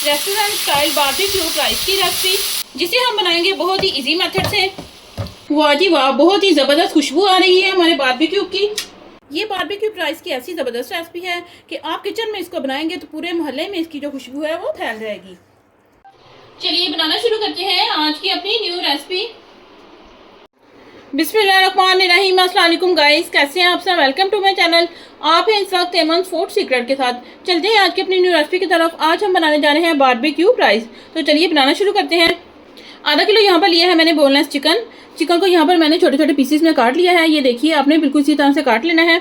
Restaurant style barbecue rice की recipe, जिसे हम बनाएंगे बहुत ही इजी मेथड से। वाह जी वाह, बहुत ही ज़बरदस्त खुशबू आ रही है हमारे बारबेक्यू की। ये बारबेक्यू राइस की ऐसी ज़बरदस्त रेसिपी है कि आप किचन में इसको बनाएंगे तो पूरे मोहल्ले में इसकी जो खुशबू है वो फैल जाएगी। चलिए बनाना शुरू करते हैं आज की अपनी न्यू रेसिपी। बिस्मिल्लाहिर्रहमानिर्रहीम। अस्सलाम वालेकुम गाइस, कैसे हैं आप सब। Welcome to my channel. आप हैं इस वक्त एमन फूड सीक्रेट के साथ। चलते हैं आज की अपनी न्यू रेसिपी की तरफ। आज हम बनाने जा रहे हैं बारबेक्यू राइस। तो चलिए बनाना शुरू करते हैं। आधा किलो यहाँ पर लिया है मैंने बोनलेस चिकन। चिकन को यहाँ पर मैंने छोटे छोटे पीसेस में काट लिया है। ये देखिए, आपने बिल्कुल इसी तरह से काट लेना है।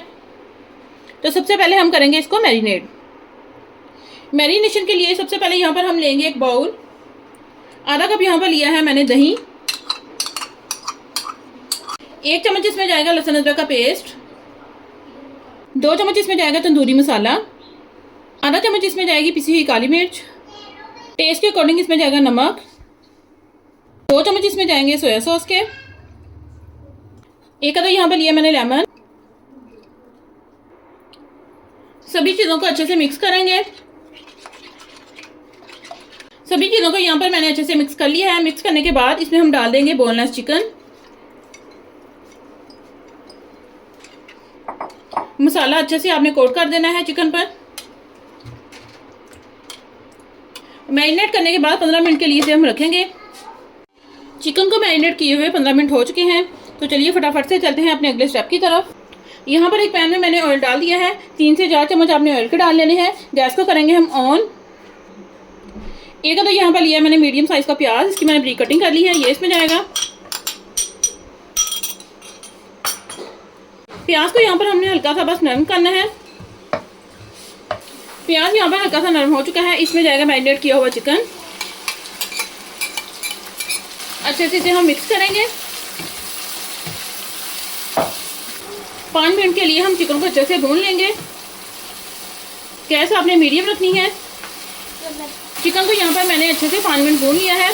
तो सबसे पहले हम करेंगे इसको मैरिनेशन के लिए सबसे पहले यहाँ पर हम लेंगे एक बाउल। आधा कप यहाँ पर लिया है मैंने दही। 1 चम्मच इसमें जाएगा लहसुन अदरक का पेस्ट। 2 चम्मच इसमें जाएगा तंदूरी मसाला। आधा चम्मच इसमें जाएगी पिसी हुई काली मिर्च। टेस्ट के अकॉर्डिंग इसमें जाएगा नमक। 2 चम्मच इसमें जाएंगे सोया सॉस के। एक आधा यहाँ पर लिया मैंने लेमन। सभी चीज़ों को अच्छे से मिक्स करेंगे। सभी चीज़ों को यहाँ पर मैंने अच्छे से मिक्स कर लिया है। मिक्स करने के बाद इसमें हम डाल देंगे बोनलेस चिकन। मसाला अच्छे से आपने कोट कर देना है चिकन पर। मैरिनेट करने के बाद 15 मिनट के लिए इसे हम रखेंगे। चिकन को मैरिनेट किए हुए 15 मिनट हो चुके हैं। तो चलिए फटाफट से चलते हैं अपने अगले स्टेप की तरफ। यहाँ पर एक पैन में मैंने ऑयल डाल दिया है। 3 से 4 चम्मच आपने ऑयल के डाल लेने हैं। गैस को करेंगे हम ऑन। एक तो यहाँ पर लिया मैंने मीडियम साइज का प्याज। इसकी मैंने ब्रीक कटिंग कर ली है। ये इसमें जाएगा। प्याज को यहाँ पर हमने हल्का सा बस नरम करना है। प्याज यहाँ पर हल्का सा नरम हो चुका है। इसमें जाएगा मैरिनेट किया हुआ चिकन। अच्छे से इसे हम मिक्स करेंगे। 5 मिनट के लिए हम चिकन को अच्छे से भून लेंगे। गैस आपने मीडियम रखनी है। चिकन को यहाँ पर मैंने अच्छे से 5 मिनट भून लिया है।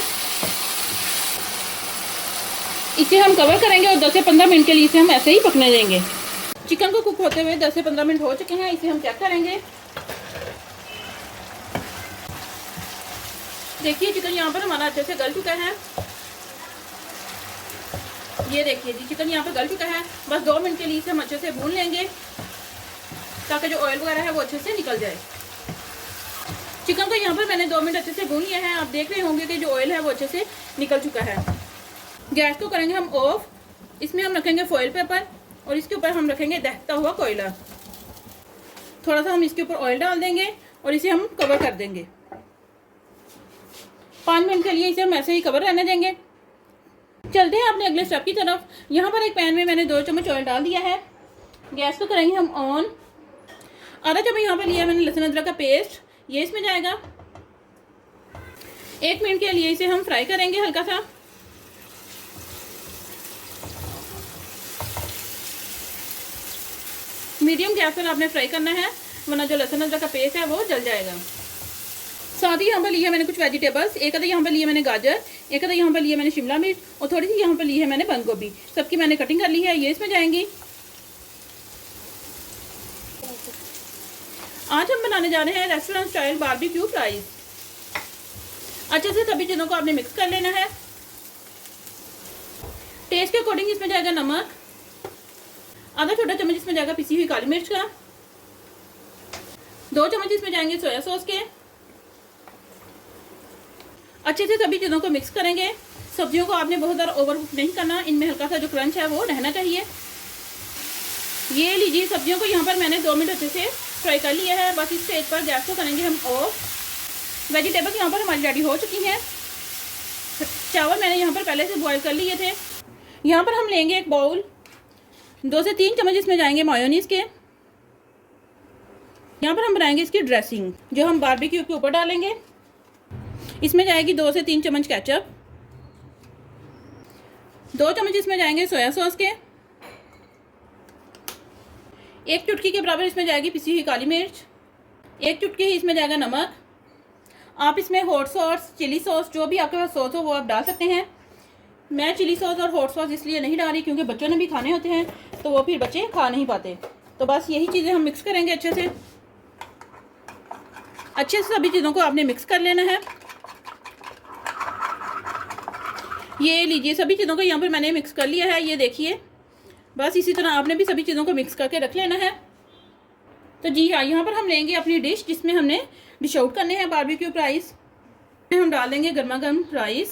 इसे हम कवर करेंगे और 10 से 15 मिनट के लिए इसे हम ऐसे ही पकने देंगे। चिकन को कुक होते हुए 10 से 15 मिनट हो चुके हैं। इसे हम चेक करेंगे। देखिए चिकन यहाँ पर हमारा अच्छे से गल चुका है। ये देखिए जी, चिकन यहाँ पर गल चुका है। बस 2 मिनट के लिए इसे हम अच्छे से भून लेंगे ताकि जो ऑयल वगैरह है वो अच्छे से निकल जाए। चिकन को यहाँ पर मैंने 2 मिनट अच्छे से भून लिया है। आप देख रहे होंगे कि जो ऑयल है वो अच्छे से निकल चुका है। गैस को करेंगे हम ऑफ। इसमें हम रखेंगे फॉइल पेपर और इसके ऊपर हम रखेंगे दहकता हुआ कोयला। थोड़ा सा हम इसके ऊपर ऑयल डाल देंगे और इसे हम कवर कर देंगे। 5 मिनट के लिए इसे हम ऐसे ही कवर रहने देंगे। चलते हैं अपने अगले स्टेप की तरफ। यहाँ पर एक पैन में मैंने 2 चम्मच ऑयल डाल दिया है। गैस को करेंगे हम ऑन। आधा चम्मच यहाँ पर लिया मैंने लहसुन अदरक का पेस्ट। ये इसमें जाएगा। 1 मिनट के लिए इसे हम फ्राई करेंगे हल्का सा। मीडियम गैस पर आपने फ्राई करना है, वरना जो लहसुन अदरक का पेस्ट है वो जल जाएगा। साथ ही यहाँ पर लिया मैंने कुछ वेजिटेबल्स। एक आधा यहाँ पर लिया मैंने गाजर। एक आधा यहाँ पर लिया मैंने शिमला मिर्च और थोड़ी सी यहाँ पर ली है मैंने बंद गोभी। सबकी मैंने कटिंग कर ली है। ये इसमें जाएंगी। आज हम बनाने जा रहे हैं रेस्टोरेंट स्टाइल बारबेक्यू राइस। अच्छे से सभी चीज़ों को आपने मिक्स कर लेना है। टेस्ट के अकॉर्डिंग इसमें जाएगा नमक। आधा छोटा चम्मच इसमें जाएगा पिसी हुई काली मिर्च का। 2 चम्मच इसमें जाएंगे सोया सॉस के। अच्छे से सभी चीज़ों को मिक्स करेंगे। सब्जियों को आपने बहुत ज़्यादा ओवर कुक नहीं करना। इनमें हल्का सा जो क्रंच है वो रहना चाहिए। ये लीजिए, सब्जियों को यहाँ पर मैंने 2 मिनट अच्छे से फ्राई कर लिया है। बस इस स्टेज पर गैस को करेंगे हम ऑफ। वेजिटेबल्स यहाँ पर हमारी रेडी हो चुकी हैं। चावल मैंने यहाँ पर पहले से बॉईल कर लिए थे। यहाँ पर हम लेंगे एक बाउल। 2 से 3 चम्मच इसमें जाएंगे मायोनीज के। यहाँ पर हम बनाएंगे इसकी ड्रेसिंग जो हम बारबेक्यू के ऊपर डालेंगे। इसमें जाएगी 2 से 3 चम्मच केचप। 2 चम्मच इसमें जाएंगे सोया सॉस के। 1 चुटकी के बराबर इसमें जाएगी पिसी हुई काली मिर्च। 1 चुटकी ही इसमें जाएगा नमक। आप इसमें हॉट सॉस, चिली सॉस, जो भी आपके पास सॉस हो वो आप डाल सकते हैं। मैं चिली सॉस और हॉट सॉस इसलिए नहीं डाल रही क्योंकि बच्चों ने भी खाने होते हैं तो वो फिर बच्चे खा नहीं पाते। तो बस यही चीज़ें हम मिक्स करेंगे अच्छे से। अच्छे से सभी चीज़ों को आपने मिक्स कर लेना है। ये लीजिए, सभी चीज़ों को यहाँ पर मैंने मिक्स कर लिया है, ये देखिए। बस इसी तरह आपने भी सभी चीज़ों को मिक्स करके रख लेना है। तो जी हाँ, यहाँ पर हम लेंगे अपनी डिश जिसमें हमने डिश आउट करने हैं बारबेक्यू फ्राइज़। हम डाल देंगे गर्मा गर्म फ्राइज़।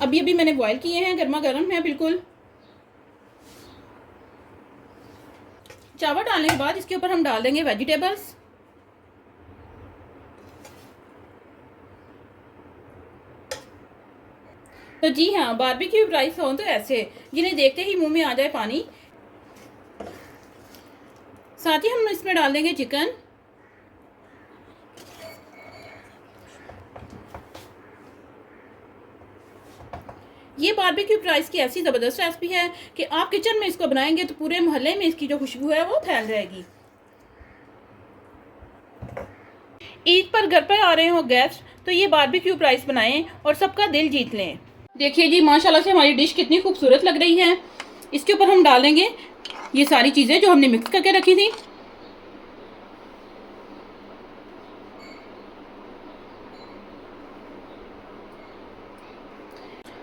अभी अभी मैंने बॉयल किए हैं, गर्मा गर्म है बिल्कुल। चावल डालने के बाद इसके ऊपर हम डाल देंगे वेजिटेबल्स। तो जी हाँ, बारबेक्यू फ्राइज़ हो तो ऐसे जिन्हें देखते ही मुंह में आ जाए पानी। साथ ही हम इसमें डाल देंगे चिकन। ये बारबेक्यू फ्राइज़ की ऐसी ज़बरदस्त रेसिपी है कि आप किचन में इसको बनाएंगे तो पूरे मोहल्ले में इसकी जो खुशबू है वो फैल जाएगी। ईद पर घर पर आ रहे हो गेस्ट तो ये बारबेक्यू फ्राइज़ बनाएं और सबका दिल जीत लें। देखिए जी, माशाल्लाह से हमारी डिश कितनी खूबसूरत लग रही है। इसके ऊपर हम डालेंगे ये सारी चीज़ें जो हमने मिक्स करके रखी थी।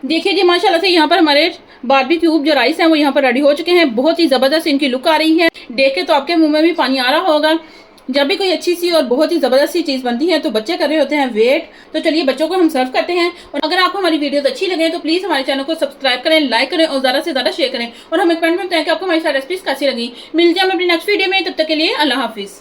देखिए जी, माशाल्लाह से यहाँ पर हमारे बारबेक्यू जो राइस हैं वो यहाँ पर रेडी हो चुके हैं। बहुत ही ज़बरदस्त इनकी लुक आ रही है, देख के तो आपके मुंह में भी पानी आ रहा होगा। जब भी कोई अच्छी सी और बहुत ही ज़बरदस्त सी चीज़ बनती है तो बच्चे कर रहे होते हैं वेट। तो चलिए बच्चों को हम सर्व करते हैं। और अगर आपको हमारी वीडियोस अच्छी लगे तो प्लीज़ हमारे चैनल को सब्सक्राइब करें, लाइक करें और ज़्यादा से ज़्यादा शेयर करें। और हमें कमेंट में बताएं कि आपको हमारी सारी रेसिपीज़ कैसी लगी। मिलते हैं हम अपनी नेक्स्ट वीडियो में, तब तक के लिए अल्लाह हाफिज़।